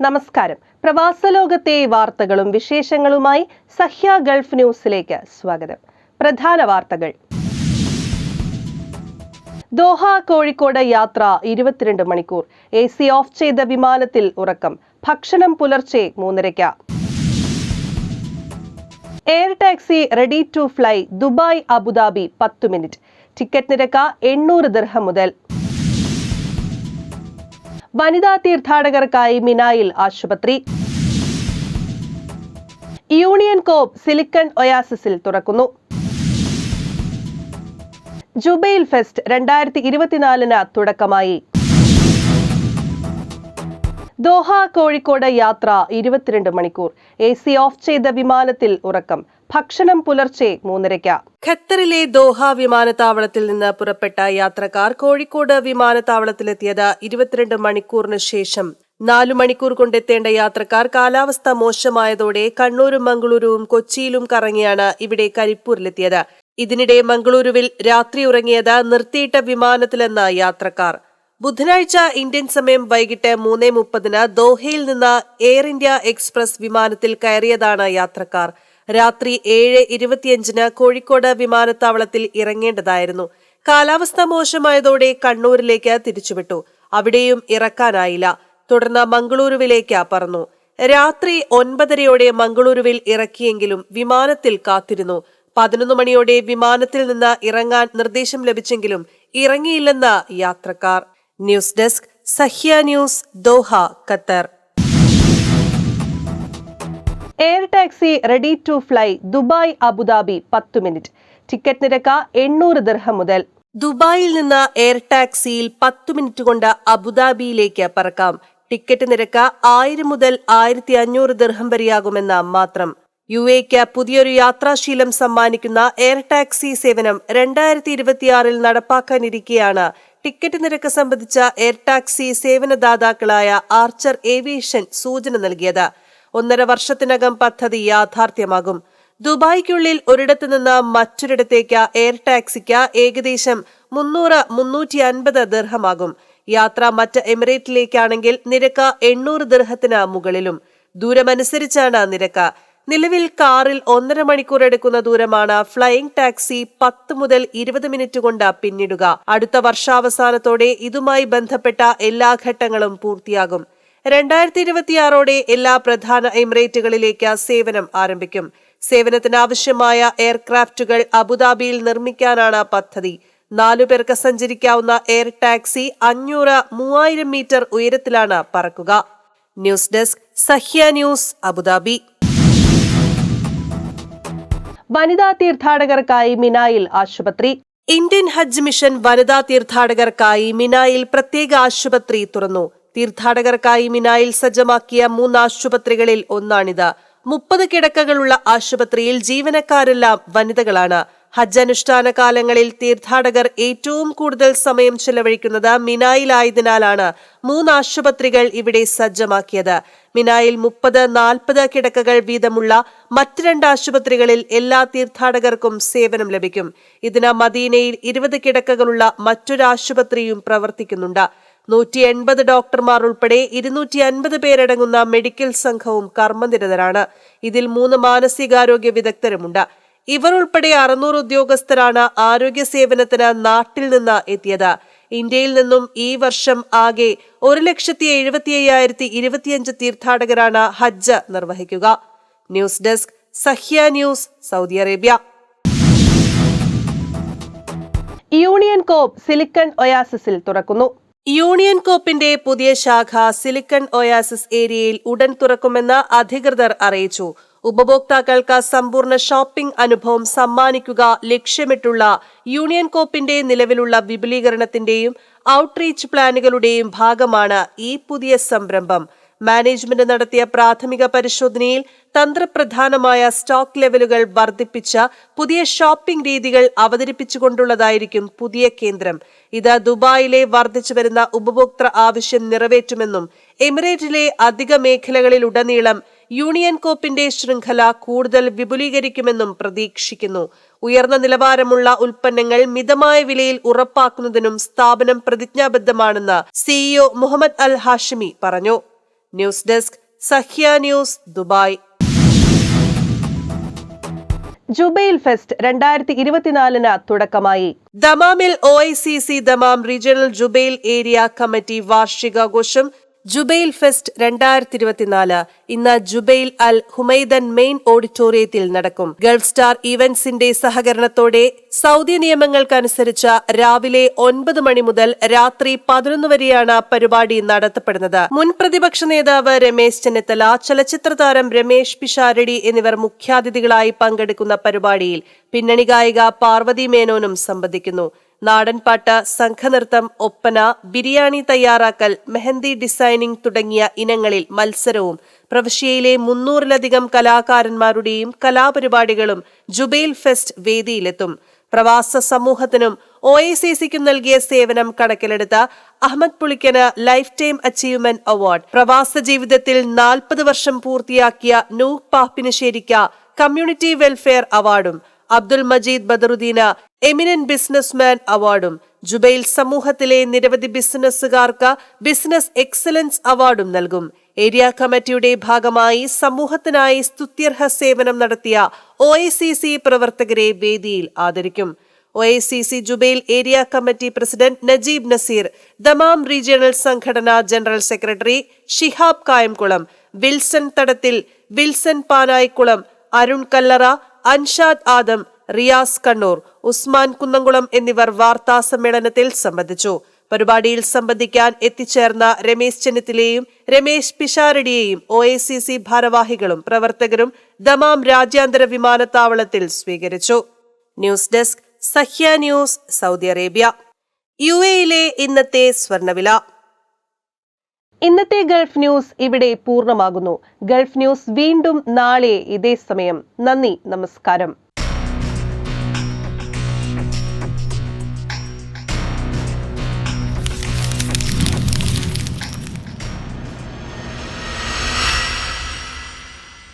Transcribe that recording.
നമസ്കാരം. പ്രവാസ ലോകത്തെ വാർത്തകളും വിശേഷങ്ങളുമായി സഹ്യ ഗൾഫ് ന്യൂസിലേക്ക് സ്വാഗതം. പ്രധാന വാർത്തകൾ. ദോഹ കോഴിക്കോട് യാത്ര 22 മണിക്കൂർ. AC ഓഫ് ചെയ്ത വിമാനത്തിൽ ഉറക്കം. ഭക്ഷണം പുലർച്ചെ 3:30. Air taxi ready to fly Dubai Abu Dhabi 10 minute. Ticket നിരക്ക് 800 ദിർഹം മുതൽ. വനിതാ തീർത്ഥാടകർക്കായി മിനായിൽ ആശുപത്രി. യൂണിയൻ കോപ്പ് സിലിക്കൺ ഒയാസിസിൽ തുറക്കുന്നു. ജുബൈൽ ഫെസ്റ്റ് 2024 തുടക്കമായി. ദോഹ കോഴിക്കോട് യാത്ര 22 മണിക്കൂർ. AC ഓഫ് ചെയ്ത വിമാനത്തിൽ ഉറക്കം. ഭക്ഷണം പുലർച്ചെ 3:30. ഖത്തറിലെ ദോഹ വിമാനത്താവളത്തിൽ നിന്ന് പുറപ്പെട്ട യാത്രക്കാർ കോഴിക്കോട് വിമാനത്താവളത്തിലെത്തിയത് 22 മണിക്കൂറിന് ശേഷം. 4 മണിക്കൂർ കൊണ്ടെത്തേണ്ട യാത്രക്കാർ കാലാവസ്ഥ മോശമായതോടെ കണ്ണൂരും മംഗളൂരുവും കൊച്ചിയിലും കറങ്ങിയാണ് ഇവിടെ കരിപ്പൂരിലെത്തിയത്. ഇതിനിടെ മംഗളൂരുവിൽ രാത്രി ഉറങ്ങിയത് നിർത്തിയിട്ട വിമാനത്തിലെന്ന യാത്രക്കാർ. ബുധനാഴ്ച ഇന്ത്യൻ സമയം വൈകിട്ട് 3:30 ദോഹയിൽ നിന്ന് എയർ ഇന്ത്യ എക്സ്പ്രസ് വിമാനത്തിൽ കയറിയതാണ് യാത്രക്കാർ. രാത്രി 7:25 കോഴിക്കോട് വിമാനത്താവളത്തിൽ ഇറങ്ങേണ്ടതായിരുന്നു. കാലാവസ്ഥ മോശമായതോടെ കണ്ണൂരിലേക്ക് തിരിച്ചുവിട്ടു. അവിടെയും ഇറക്കാനായില്ല. തുടർന്ന് മംഗളൂരുവിലേക്ക് പറന്നു. രാത്രി 9:30 മംഗളൂരുവിൽ ഇറക്കിയെങ്കിലും വിമാനത്തിൽ കാത്തിരുന്നു. 11 മണിയോടെ വിമാനത്തിൽ നിന്ന് ഇറങ്ങാൻ നിർദ്ദേശം ലഭിച്ചെങ്കിലും ഇറങ്ങിയില്ലെന്ന് യാത്രക്കാർ. News desk, Sahya news, Doha, Qatar. Air taxi ready to fly Dubai Abu Dhabi 10 minute. Ticket നിരക്ക് 800 ദിർഹം മുതൽ. ദുബായിൽ നിന്ന് എയർ ടാക്സിയിൽ 10 മിനിറ്റ് കൊണ്ട് അബുദാബിയിലേക്ക് പറക്കാം. ടിക്കറ്റ് നിരക്ക് 1000 മുതൽ 1500 ദിർഹം വരെയാകുമെന്ന് മാത്രം. UAEക്ക് പുതിയൊരു യാത്രാശീലം സമ്മാനിക്കുന്ന എയർ ടാക്സി സേവനം 2026 നടപ്പാക്കാനിരിക്കെയാണ് ടിക്കറ്റ് നിരക്ക് സംബന്ധിച്ച എയർ ടാക്സി സേവനദാതാക്കളായ ആർച്ചർ ഏവിയേഷൻ സൂചന നൽകിയത്. 1.5 വർഷത്തിനകം പദ്ധതി യാഥാർത്ഥ്യമാകും. ദുബായ്ക്കുള്ളിൽ ഒരിടത്തു നിന്ന് മറ്റൊരിടത്തേക്ക് എയർ ടാക്സിക്ക് ഏകദേശം 300-350 ദിർഹമാകും. യാത്ര മറ്റ് എമിറേറ്റിലേക്കാണെങ്കിൽ നിരക്ക് 800 ദിർഹത്തിന് മുകളിലും. ദൂരമനുസരിച്ചാണ് നിരക്ക്. നിലവിൽ കാറിൽ 1.5 മണിക്കൂർ എടുക്കുന്ന ദൂരമാണ് ഫ്ലൈയിംഗ് ടാക്സി 10 മുതൽ 20 മിനിറ്റ് കൊണ്ട് പിന്നിടുക. അടുത്ത വർഷാവസാനത്തോടെ ഇതുമായി ബന്ധപ്പെട്ട എല്ലാ ഘട്ടങ്ങളും പൂർത്തിയാകും. 2026 എല്ലാ പ്രധാന എമിറേറ്റുകളിലേക്ക് സേവനം ആരംഭിക്കും. സേവനത്തിന് ആവശ്യമായ എയർക്രാഫ്റ്റുകൾ അബുദാബിയിൽ നിർമ്മിക്കാനാണ് പദ്ധതി. 4 പേർക്ക് സഞ്ചരിക്കാവുന്ന എയർ ടാക്സി 500-3000 മീറ്റർ ഉയരത്തിലാണ് പറക്കുക. News desk, Sahya news, Abu Dhabi. വനിതാ തീർത്ഥാടകർക്കായി മിനായിൽ ആശുപത്രി. ഇന്ത്യൻ ഹജ്ജ് മിഷൻ വനിതാ തീർത്ഥാടകർക്കായി മിനായിൽ പ്രത്യേക ആശുപത്രി തുറന്നു. തീർത്ഥാടകർക്കായി മിനായിൽ സജ്ജമാക്കിയ 3 ആശുപത്രികളിൽ ഒന്നാണിത്. 30 കിടക്കകളുള്ള ആശുപത്രിയിൽ ജീവനക്കാരെല്ലാം വനിതകളാണ്. ഹജ്ജ് അനുഷ്ഠാന കാലങ്ങളിൽ തീർത്ഥാടകർ ഏറ്റവും കൂടുതൽ സമയം ചെലവഴിക്കുന്നത് മിനായിലായതിനാലാണ് 3 ആശുപത്രികൾ ഇവിടെ സജ്ജമാക്കിയത്. മിനായിൽ 30-40 കിടക്കകൾ വീതമുള്ള മറ്റ് 2 ആശുപത്രികളിൽ എല്ലാ തീർത്ഥാടകർക്കും സേവനം ലഭിക്കും. ഇതിന് മദീനയിൽ 20 കിടക്കകളുള്ള മറ്റൊരു ആശുപത്രിയും പ്രവർത്തിക്കുന്നുണ്ട്. 180 ഡോക്ടർമാർ ഉൾപ്പെടെ 250 പേരടങ്ങുന്ന മെഡിക്കൽ സംഘവും കർമ്മനിരതരാണ്. ഇതിൽ 3 മാനസികാരോഗ്യ വിദഗ്ധരുമുണ്ട്. ഇവർ ഉൾപ്പെടെ 600 ഉദ്യോഗസ്ഥരാണ് ആരോഗ്യ സേവനത്തിന് നാട്ടിൽ നിന്ന് എത്തിയത്. ഇന്ത്യയിൽ നിന്നും ഈ വർഷം ആകെ 1,75,025 തീർത്ഥാടകരാണ് ഹജ്ജ് നിർവഹിക്കുക. News desk, Sahya news, Saudi Arabia. Union coop silicon ഒയാസിസിൽ തുറക്കുന്നു. യൂണിയൻ കോപ്പിന്റെ പുതിയ ശാഖ സിലിക്കൺ ഒയാസിസ് ഏരിയയിൽ ഉടൻ തുറക്കുമെന്ന് അധികൃതർ അറിയിച്ചു. ഉപഭോക്താക്കൾക്ക് സമ്പൂർണ്ണ ഷോപ്പിംഗ് അനുഭവം സമ്മാനിക്കുക ലക്ഷ്യമിട്ടുള്ള യൂണിയൻ കോപ്പിന്റെ നിലവിലുള്ള വിപുലീകരണത്തിന്റെയും ഔട്ട്റീച്ച് പ്ലാനുകളുടെയും ഭാഗമാണ് ഈ പുതിയ സംരംഭം. മാനേജ്മെന്റ് നടത്തിയ പ്രാഥമിക പരിശോധനയിൽ തന്ത്രപ്രധാനമായ സ്റ്റോക്ക് ലെവലുകൾ വർദ്ധിപ്പിച്ച പുതിയ ഷോപ്പിംഗ് രീതികൾ അവതരിപ്പിച്ചുകൊണ്ടുള്ളതായിരിക്കും പുതിയ കേന്ദ്രം. ഇത് ദുബായിലെ വർദ്ധിച്ചുവരുന്ന ഉപഭോക്തൃ ആവശ്യം നിറവേറ്റുമെന്നും എമിറേറ്റിലെ അധിക മേഖലകളിലുടനീളം യൂണിയൻ കോപ്പിന്റെ ശൃംഖല കൂടുതൽ വിപുലീകരിക്കുമെന്നും പ്രതീക്ഷിക്കുന്നു. ഉയർന്ന നിലവാരമുള്ള ഉൽപ്പന്നങ്ങൾ മിതമായ വിലയിൽ ഉറപ്പാക്കുന്നതിനും സ്ഥാപനം പ്രതിജ്ഞാബദ്ധമാണെന്ന് CEO മുഹമ്മദ് അൽ ഹാഷിമി പറഞ്ഞു. News desk Sahya news, Dubai. Jubail fest 2024 തുടക്കമായി. ദമാമിൽ OICC Dammam regional Jubail area committee വാർഷികാഘോഷം ജുബൈൽ ഫെസ്റ്റ് 2024 ഇന്ന് ജുബൈൽ അൽ ഹുമൈദൻ മെയിൻ ഓഡിറ്റോറിയത്തിൽ നടക്കും. ഗൾഫ് സ്റ്റാർ ഇവന്റ്സിന്റെ സഹകരണത്തോടെ സൗദി നിയമങ്ങൾക്കനുസരിച്ച് രാവിലെ 9 മണി മുതൽ രാത്രി 11 വരെയാണ് പരിപാടി നടത്തപ്പെടുന്നത്. മുൻ പ്രതിപക്ഷ നേതാവ് രമേശ് ചെന്നിത്തല, ചലച്ചിത്ര താരം രമേശ് പിഷാരടി എന്നിവർ മുഖ്യാതിഥികളായി പങ്കെടുക്കുന്ന പരിപാടിയിൽ പിന്നണി ഗായിക പാർവതി മേനോനും സംബന്ധിക്കുന്നു. നാടൻപാട്ട്, സംഘനൃത്തം, ഒപ്പന, ബിരിയാണി തയ്യാറാക്കൽ, മെഹന്തി ഡിസൈനിംഗ് തുടങ്ങിയ ഇനങ്ങളിൽ മത്സരവും പ്രവിശ്യയിലെ 300-ലധികം കലാകാരന്മാരുടെയും കലാപരിപാടികളും ജുബൈൽ ഫെസ്റ്റ് വേദിയിലെത്തും. പ്രവാസ സമൂഹത്തിനും OICCക്കും നൽകിയ സേവനം കണക്കിലെടുത്ത അഹമ്മദ് പുളിക്കന് ലൈഫ് ടൈം അച്ചീവ്മെന്റ് അവാർഡ്, പ്രവാസ ജീവിതത്തിൽ 40 വർഷം പൂർത്തിയാക്കിയ നൂഹ് പാപ്പിനിശ്ശേരിക്ക് കമ്മ്യൂണിറ്റി വെൽഫെയർ അവാർഡും അബ്ദുൽ മജീദ് ബദറുദ്ദീന് എമിനന്റ് ബിസിനസ്മാൻ അവാർഡും ജുബൈൽ സമൂഹത്തിലെ നിരവധി ബിസിനസ്സുകാർക്ക് ബിസിനസ് എക്സലൻസ് അവാർഡും നൽകും. ഏരിയ കമ്മിറ്റിയുടെ ഭാഗമായി സമൂഹത്തിനായി സ്തുത്യർഹ സേവനം നടത്തിയ OICC പ്രവർത്തകരെ വേദിയിൽ ആദരിക്കും. OICC Jubail area committee president Najeeb Naseer, Dammam regional സംഘടന general secretary Shihab Kayamkulam, Wilson Thadathil, Wilson Panayikulam, Arun Kallara, Anshad Adam, Riyas Kannur, Usman Kunnamkulam എന്നിവർ വാർത്താ സമ്മേളനത്തിൽ സംബന്ധിച്ചു. പരിപാടിയിൽ സംബന്ധിക്കാൻ എത്തിച്ചേർന്ന രമേശ് ചെന്നിത്തലയെയും രമേശ് പിഷാരടിയെയും OICC ഭാരവാഹികളും പ്രവർത്തകരും ദമാം രാജ്യാന്തര വിമാനത്താവളത്തിൽ സ്വീകരിച്ചു. News desk Sahya news, Saudi Arabia. UAE-യിലെ ഇന്നത്തെ സ്വർണ്ണവില. ഇന്നത്തെ ഗൾഫ് ന്യൂസ് ഇവിടെ പൂർണ്ണമാകുന്നു. ഗൾഫ് ന്യൂസ് വീണ്ടും നാളെ ഇതേ സമയം. നന്ദി, നമസ്കാരം.